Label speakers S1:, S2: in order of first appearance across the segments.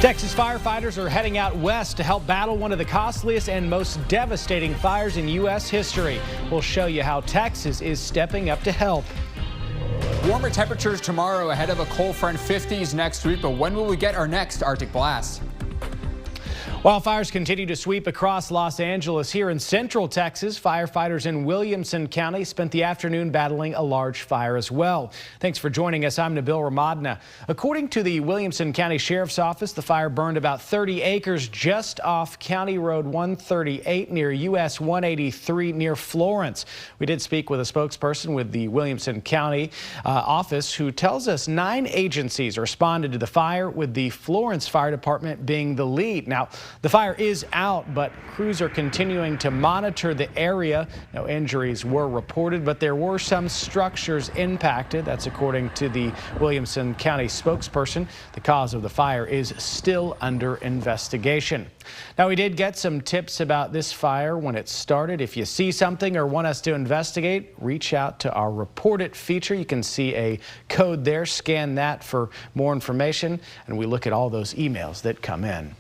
S1: Texas firefighters are heading out west to help battle one of the costliest and most devastating fires in U.S. history. We'll show you how Texas is stepping up to help.
S2: Warmer temperatures tomorrow ahead of a cold front 50s next week, but when will we get our next Arctic blast?
S1: Wildfires continue to sweep across Los Angeles. Here in Central Texas, firefighters in Williamson County spent the afternoon battling a large fire as well. Thanks for joining us. I'm Nabil Ramadna. According to the Williamson County Sheriff's Office, the fire burned about 30 acres just off County Road 138 near US 183 near Florence. We did speak with a spokesperson with the Williamson County office who tells us 9 agencies responded to the fire, with the Florence Fire Department being the lead. Now, the fire is out, but crews are continuing to monitor the area. No injuries were reported, but there were some structures impacted. That's according to the Williamson County spokesperson. The cause of the fire is still under investigation. Now, we did get some tips about this fire when it started. If you see something or want us to investigate, reach out to our Report It feature. You can see a code there. Scan that for more information, and we look at all those emails that come in.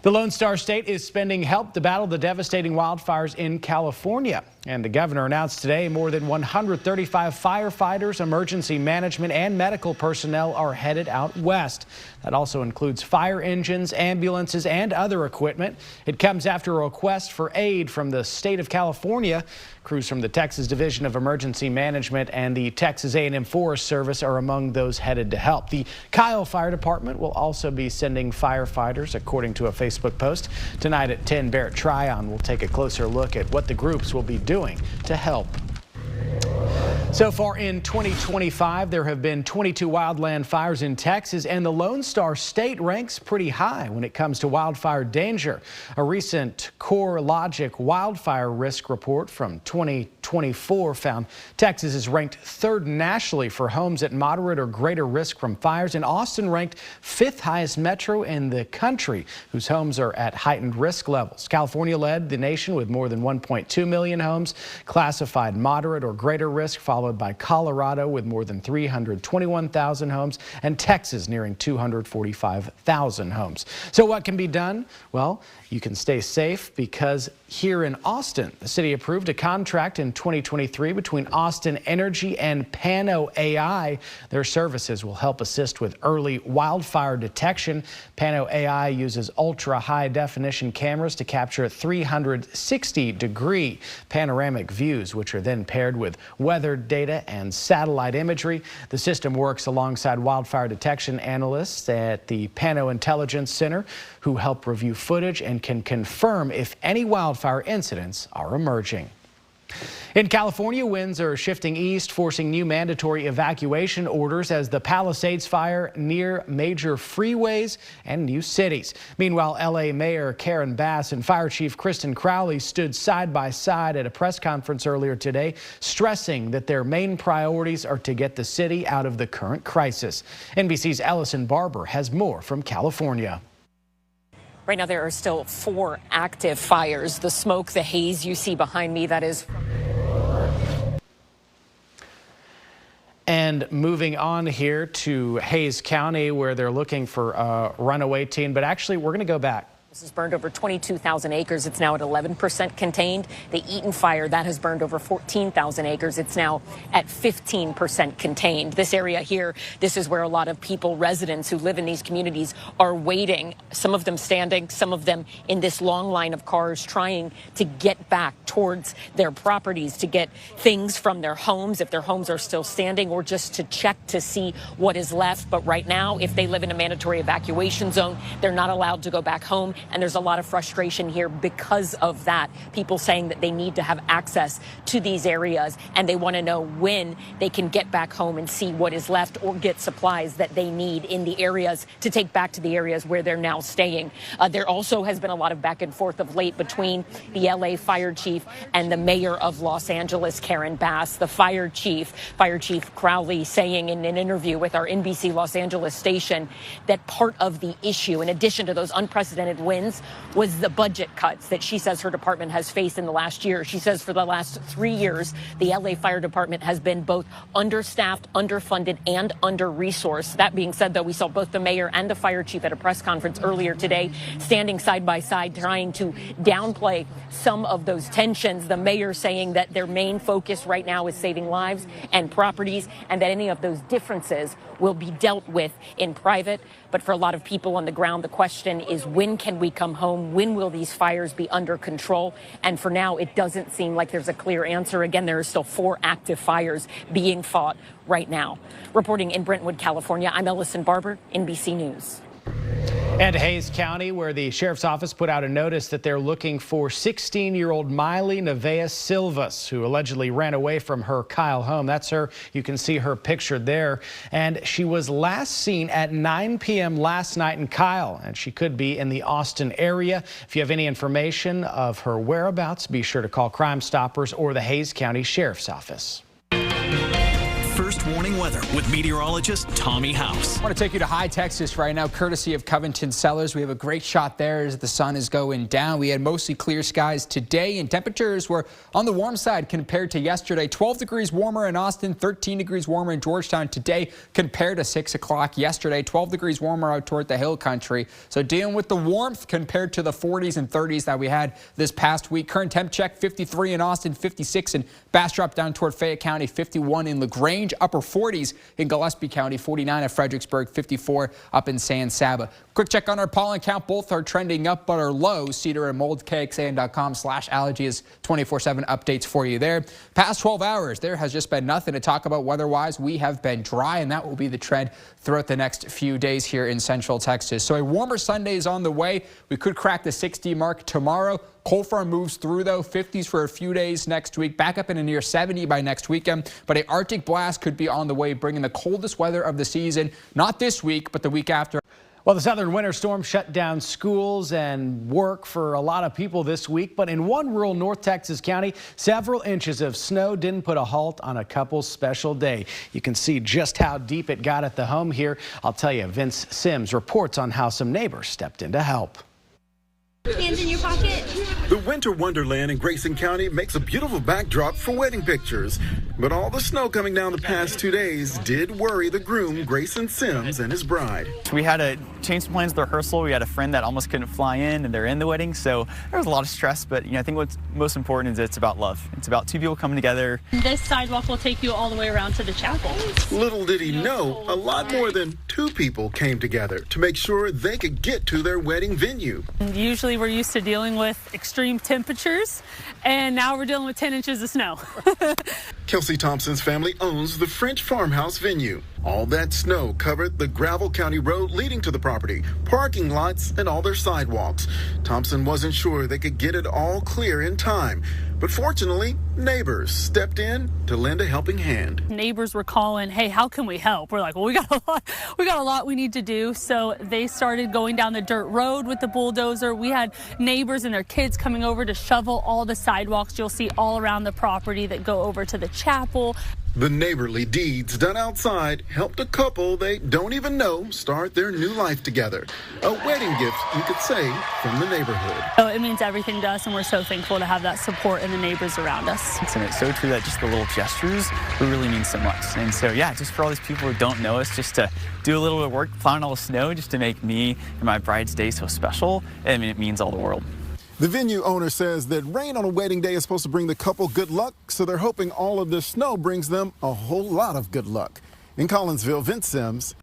S1: The Lone Star State is spending help to battle the devastating wildfires in California. And the governor announced today more than 135 firefighters, emergency management, and medical personnel are headed out west. That also includes fire engines, ambulances, and other equipment. It comes after a request for aid from the state of California. Crews from the Texas Division of Emergency Management and the Texas A&M Forest Service are among those headed to help. The Kyle Fire Department will also be sending firefighters, according to a Facebook post. Tonight at 10, Barrett Tryon will take a closer look at what the groups will be doing to help. So far in 2025, there have been 22 wildland fires in Texas, and the Lone Star State ranks pretty high when it comes to wildfire danger. A recent CoreLogic wildfire risk report from 2024 found Texas is ranked 3rd nationally for homes at moderate or greater risk from fires, and Austin ranked 5th highest metro in the country whose homes are at heightened risk levels. California led the nation with more than 1.2 million homes classified moderate or greater risk, followed by Colorado with more than 321,000 homes, and Texas nearing 245,000 homes. So what can be done? Well, you can stay safe because here in Austin, the city approved a contract in 2023 between Austin Energy and Pano AI. Their services will help assist with early wildfire detection. Pano AI uses ultra high definition cameras to capture 360-degree panoramic views, which are then paired with weather data and satellite imagery. The system works alongside wildfire detection analysts at the Pano Intelligence Center, who help review footage and can confirm if any wildfire incidents are emerging. In California, winds are shifting east, forcing new mandatory evacuation orders as the Palisades fire near major freeways and new cities. Meanwhile, L.A. Mayor Karen Bass and Fire Chief Kristen Crowley stood side by side at a press conference earlier today, stressing that their main priorities are to get the city out of the current crisis. NBC's Ellison Barber has more from California.
S3: Right now, there are still 4 active fires. The smoke, the haze you see behind me, that is.
S1: And moving on here to Hays County, where they're looking for a runaway teen. But actually, we're going to go back.
S3: This has burned over 22,000 acres. It's now at 11% contained. The Eaton fire, that has burned over 14,000 acres. It's now at 15% contained. This area here, this is where a lot of people, residents who live in these communities, are waiting. Some of them standing, some of them in this long line of cars trying to get back towards their properties, to get things from their homes, if their homes are still standing, or just to check to see what is left. But right now, if they live in a mandatory evacuation zone, they're not allowed to go back home. And there's a lot of frustration here because of that. People saying that they need to have access to these areas, and they want to know when they can get back home and see what is left or get supplies that they need in the areas to take back to the areas where they're now staying. There also has been a lot of back and forth of late between the LA fire chief and the mayor of Los Angeles, Karen Bass. The fire chief Crowley, saying in an interview with our NBC Los Angeles station that part of the issue, in addition to those unprecedented winds wins was the budget cuts that she says her department has faced in the last year. She says for the last 3 years, the LA Fire Department has been both understaffed, underfunded, and under-resourced. That being said, though, we saw both the mayor and the fire chief at a press conference earlier today standing side by side trying to downplay some of those tensions. The mayor saying that their main focus right now is saving lives and properties, and that any of those differences will be dealt with in private. But for a lot of people on the ground, the question is, when can we come home? When will these fires be under control? And for now, it doesn't seem like there's a clear answer. Again, there are still 4 active fires being fought right now. Reporting in Brentwood, California, I'm Ellison Barber, NBC News.
S1: And Hays County, where the sheriff's office put out a notice that they're looking for 16-year-old Miley Nevaeh Silvas, who allegedly ran away from her Kyle home. That's her. You can see her pictured there. And she was last seen at 9 p.m. last night in Kyle, and she could be in the Austin area. If you have any information of her whereabouts, be sure to call Crime Stoppers or the Hays County Sheriff's Office.
S4: First warning weather with meteorologist Tommy House.
S2: I want to take you to High Texas right now, courtesy of Covington Cellars. We have a great shot there as the sun is going down. We had mostly clear skies today, and temperatures were on the warm side compared to yesterday. 12 degrees warmer in Austin, 13 degrees warmer in Georgetown today compared to 6 o'clock yesterday. 12 degrees warmer out toward the hill country. So dealing with the warmth compared to the 40s and 30s that we had this past week. Current temp check 53 in Austin, 56 in Bastrop down toward Fayette County, 51 in LaGrange. Upper 40s in Gillespie County, 49 at Fredericksburg, 54 up in San Saba. Quick check on our pollen count. Both are trending up but are low. Cedar and Mold, KXAN.com/allergy is 24/7 updates for you there. Past 12 hours, there has just been nothing to talk about weather-wise. We have been dry, and that will be the trend throughout the next few days here in Central Texas. So a warmer Sunday is on the way. We could crack the 60 mark tomorrow. Cold front moves through, though, 50s for a few days next week, back up in a near 70 by next weekend. But a Arctic blast could be on the way, bringing the coldest weather of the season, not this week, but the week after.
S1: Well, the southern winter storm shut down schools and work for a lot of people this week. But in one rural North Texas county, several inches of snow didn't put a halt on a couple's special day. You can see just how deep it got at the home here. I'll tell you, Vince Sims reports on how some neighbors stepped in to help.
S5: Hands in your pocket.
S6: The winter wonderland in Grayson County makes a beautiful backdrop for wedding pictures. But all the snow coming down the past 2 days did worry the groom, Grayson Sims, and his bride.
S7: We had to change some plans to the rehearsal. We had a friend that almost couldn't fly in, and they're in the wedding, so there was a lot of stress. But I think what's most important is it's about love. It's about 2 people coming together.
S5: This sidewalk will take you all the way around to the chapel.
S6: Little did he know, a lot more than 2 people came together to make sure they could get to their wedding venue.
S8: Usually we're used to dealing with extreme temperatures, and now we're dealing with 10 inches of snow.
S6: Kelsey Thompson's family owns the French farmhouse venue. All that snow covered the gravel county road leading to the property, parking lots, and all their sidewalks. Thompson wasn't sure they could get it all clear in time, but fortunately, neighbors stepped in to lend a helping hand.
S8: Neighbors were calling, hey, how can we help? We're like, well, we got a lot we need to do. So they started going down the dirt road with the bulldozer. We had neighbors and their kids coming over to shovel all the sidewalks you'll see all around the property that go over to the chapel.
S6: The neighborly deeds done outside helped a couple they don't even know start their new life together. A wedding gift, you could say, from the neighborhood.
S8: So it means everything to us, and we're so thankful to have that support and the neighbors around us.
S7: And it's so true that just the little gestures really mean so much. And so, yeah, just for all these people who don't know us, just to do a little bit of work, plowing all the snow, just to make me and my bride's day so special, I mean, it means all the world.
S6: The venue owner says that rain on a wedding day is supposed to bring the couple good luck, so they're hoping all of this snow brings them a whole lot of good luck. In Collinsville, Vince Sims.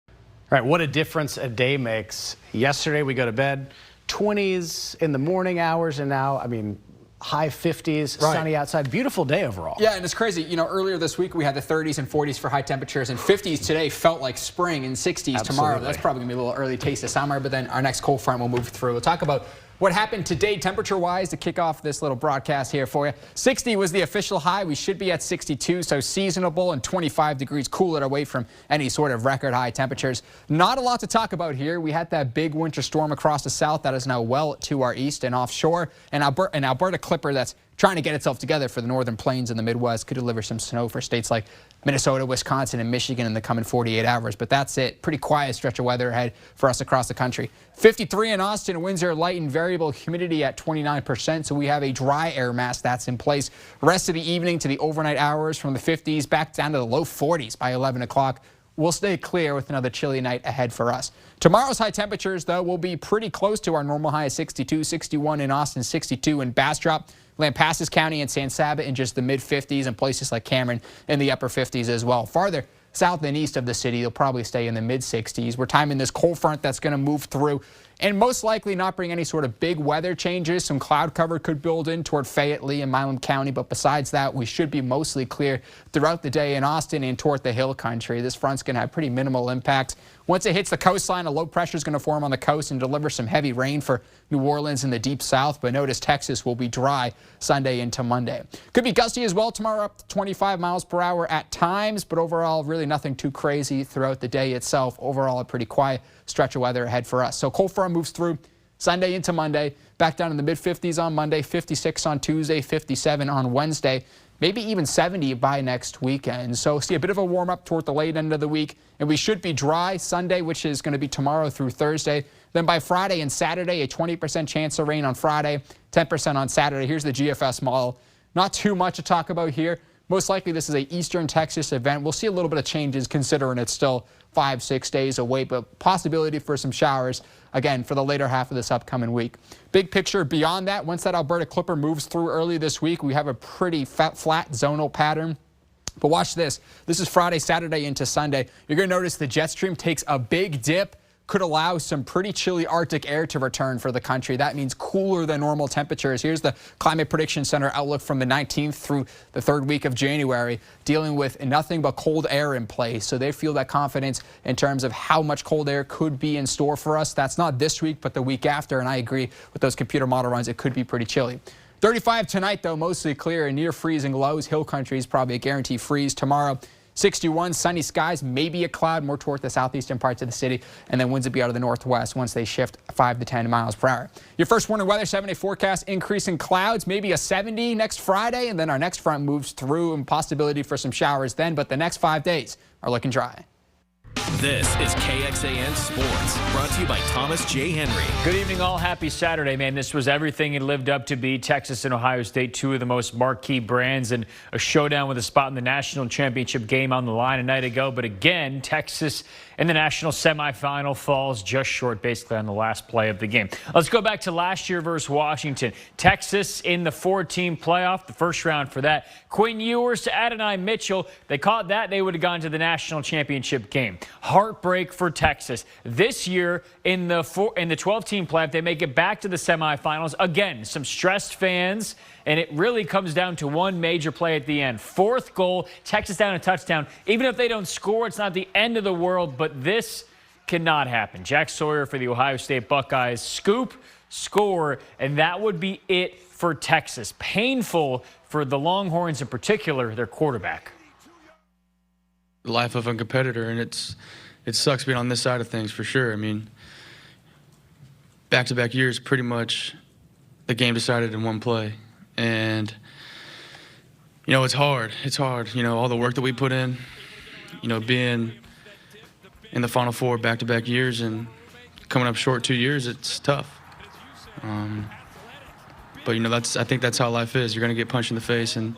S1: All right, what a difference a day makes. Yesterday we go to bed, 20s in the morning hours, and now, I mean, high 50s,
S2: right.
S1: Sunny outside. Beautiful day overall.
S2: Yeah, and it's crazy. You know, earlier this week we had the 30s and 40s for high temperatures, and 50s today felt like spring, and 60s tomorrow. That's probably going to be a little early taste of summer, but then our next cold front will move through. We'll talk about what happened today temperature-wise to kick off this little broadcast here for you. 60 was the official high. We should be at 62, so seasonable, and 25 degrees cooler away from any sort of record high temperatures. Not a lot to talk about here. We had that big winter storm across the south that is now well to our east and offshore. An Alberta clipper that's trying to get itself together for the northern plains and the Midwest. Could deliver some snow for states like Minnesota, Wisconsin, and Michigan in the coming 48 hours. But that's it. Pretty quiet stretch of weather ahead for us across the country. 53 in Austin. Winds are light and variable. Humidity at 29%. So we have a dry air mass that's in place. Rest of the evening to the overnight hours from the 50s back down to the low 40s by 11 o'clock. We'll stay clear with another chilly night ahead for us. Tomorrow's high temperatures, though, will be pretty close to our normal high of 62, 61 in Austin, 62 in Bastrop, Lampasas County and San Saba in just the mid-50s, and places like Cameron in the upper 50s as well. Farther south and east of the city, you'll probably stay in the mid-60s. We're timing this cold front that's going to move through and most likely not bring any sort of big weather changes. Some cloud cover could build in toward Fayette, Lee, and Milam County, but besides that, we should be mostly clear throughout the day in Austin and toward the hill country. This front's going to have pretty minimal impact. Once it hits the coastline, a low pressure is going to form on the coast and deliver some heavy rain for New Orleans and the deep south, but notice Texas will be dry Sunday into Monday. Could be gusty as well tomorrow, up to 25 miles per hour at times, but overall really nothing too crazy throughout the day itself. Overall a pretty quiet stretch of weather ahead for us. So cold front moves through Sunday into Monday, back down in the mid-50s on Monday, 56 on Tuesday, 57 on Wednesday, maybe even 70 by next weekend. So see a bit of a warm up toward the late end of the week, and we should be dry Sunday, which is going to be tomorrow through Thursday. Then by Friday and Saturday, a 20% chance of rain on Friday, 10% on Saturday. Here's the GFS model. Not too much to talk about here. Most likely this is a Eastern Texas event. We'll see a little bit of changes considering it's still 5-6 days away, but possibility for some showers, again, for the later half of this upcoming week. Big picture beyond that, once that Alberta Clipper moves through early this week, we have a pretty flat zonal pattern. But watch this. This is Friday, Saturday into Sunday. You're going to notice the jet stream takes a big dip. Could allow some pretty chilly Arctic air to return for the country. That means cooler than normal temperatures. Here's the Climate Prediction Center outlook from the 19th through the 3rd week of January, dealing with nothing but cold air in place. So they feel that confidence in terms of how much cold air could be in store for us. That's not this week, but the week after. And I agree with those computer model runs. It could be pretty chilly. 35 tonight, though, mostly clear and near freezing lows. Hill country is probably a guaranteed freeze tomorrow. 61, sunny skies, maybe a cloud more toward the southeastern parts of the city, and then winds will be out of the northwest once they shift 5 to 10 miles per hour. Your first warning weather, 7-day forecast, increasing clouds, maybe a 70 next Friday, and then our next front moves through and possibility for some showers then, but the next 5 days are looking dry.
S4: This is KXAN Sports, brought to you by Thomas J. Henry.
S9: Good evening, all. Happy Saturday, man. This was everything it lived up to be. Texas and Ohio State, two of the most marquee brands, and a showdown with a spot in the national championship game on the line a night ago. But again, Texas in the national semifinal falls just short, basically on the last play of the game. Let's go back to last year versus Washington. Texas in the 4-team playoff, the first round for that. Quinn Ewers to Adonai Mitchell. They caught that, they would have gone to the national championship game. Heartbreak for Texas. This year in the 12-team playoff, they make it back to the semifinals. Again, some stressed fans, and it really comes down to one major play at the end. 4th goal, Texas down a touchdown. Even if they don't score, it's not the end of the world, but this cannot happen. Jack Sawyer for the Ohio State Buckeyes. Scoop, score, and that would be it for Texas. Painful for the Longhorns in particular, their quarterback.
S10: The life of a competitor, and it sucks being on this side of things for sure. I mean, back-to-back years, pretty much the game decided in one play. And, you know, it's hard. It's hard. You know, all the work that we put in, you know, being in the Final Four back-to-back years and coming up short 2 years, it's tough. But, you know, I think that's how life is. You're going to get punched in the face and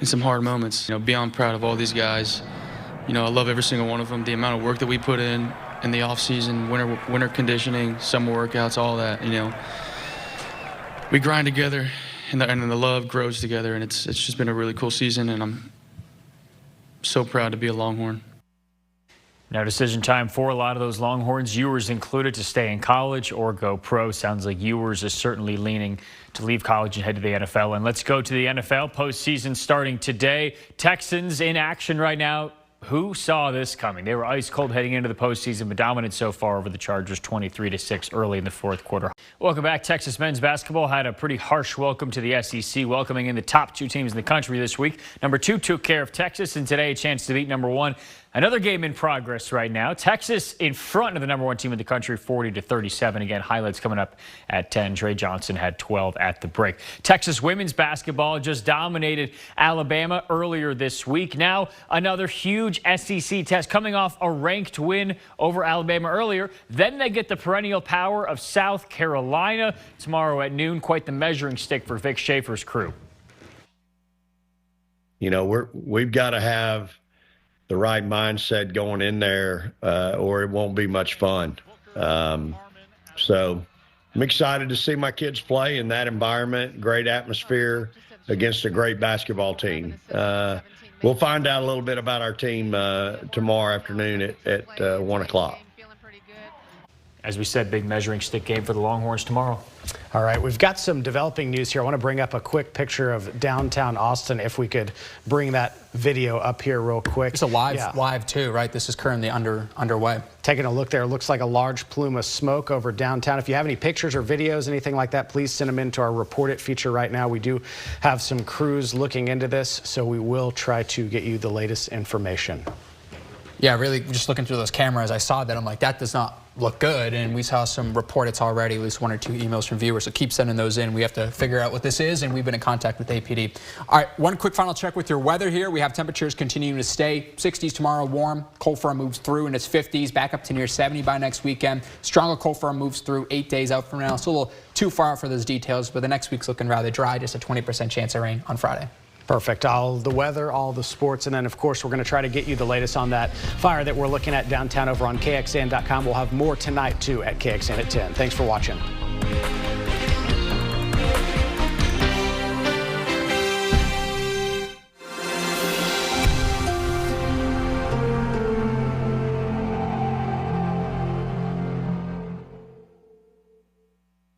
S10: in some hard moments. You know, beyond proud of all these guys. You know, I love every single one of them. The amount of work that we put in the off-season, winter conditioning, summer workouts, all that, you know. We grind together. And the love grows together, and it's just been a really cool season, and I'm so proud to be a Longhorn.
S9: Now decision time for a lot of those Longhorns, Ewers included, to stay in college or go pro. Sounds like Ewers is certainly leaning to leave college and head to the NFL. And let's go to the NFL. Postseason starting today. Texans in action right now. Who saw this coming? They were ice cold heading into the postseason, but dominant so far over the Chargers, 23-6 early in the 4th quarter. Welcome back. Texas men's basketball had a pretty harsh welcome to the SEC, welcoming in the top 2 teams in the country this week. Number 2 took care of Texas, and today a chance to beat number 1. Another game in progress right now. Texas in front of the #1 team in the country, 40-37. Again, highlights coming up at 10. Trey Johnson had 12 at the break. Texas women's basketball just dominated Alabama earlier this week. Now another huge SEC test coming off a ranked win over Alabama earlier. Then they get the perennial power of South Carolina tomorrow at noon. Quite the measuring stick for Vic Schaefer's crew.
S11: You know, we've got to have the right mindset going in there or it won't be much fun. So I'm excited to see my kids play in that environment, great atmosphere against a great basketball team. We'll find out a little bit about our team tomorrow afternoon at 1 o'clock.
S9: As we said, big measuring stick game for the Longhorns tomorrow.
S1: All right, we've got some developing news here. I want to bring up a quick picture of downtown Austin. If we could bring that video up here real quick.
S2: It's a live too, right? This is currently underway.
S1: Taking a look there, looks like a large plume of smoke over downtown. If you have any pictures or videos, anything like that, please send them into our Report It feature right now. We do have some crews looking into this, so we will try to get you the latest information.
S2: Yeah, really, just looking through those cameras, I saw that. I'm like, that does not look good. And we saw some Report It's already, at least 1 or 2 emails from viewers. So keep sending those in. We have to figure out what this is, and we've been in contact with APD. All right, one quick final check with your weather here. We have temperatures continuing to stay 60s tomorrow, warm. Cold front moves through, and it's 50s, back up to near 70 by next weekend. Stronger cold front moves through 8 days out from now. It's a little too far out for those details, but the next week's looking rather dry, just a 20% chance of rain on Friday.
S1: Perfect. All the weather, all the sports, and then, of course, we're going to try to get you the latest on that fire that we're looking at downtown over on KXAN.com. We'll have more tonight, too, at KXAN at 10. Thanks for watching.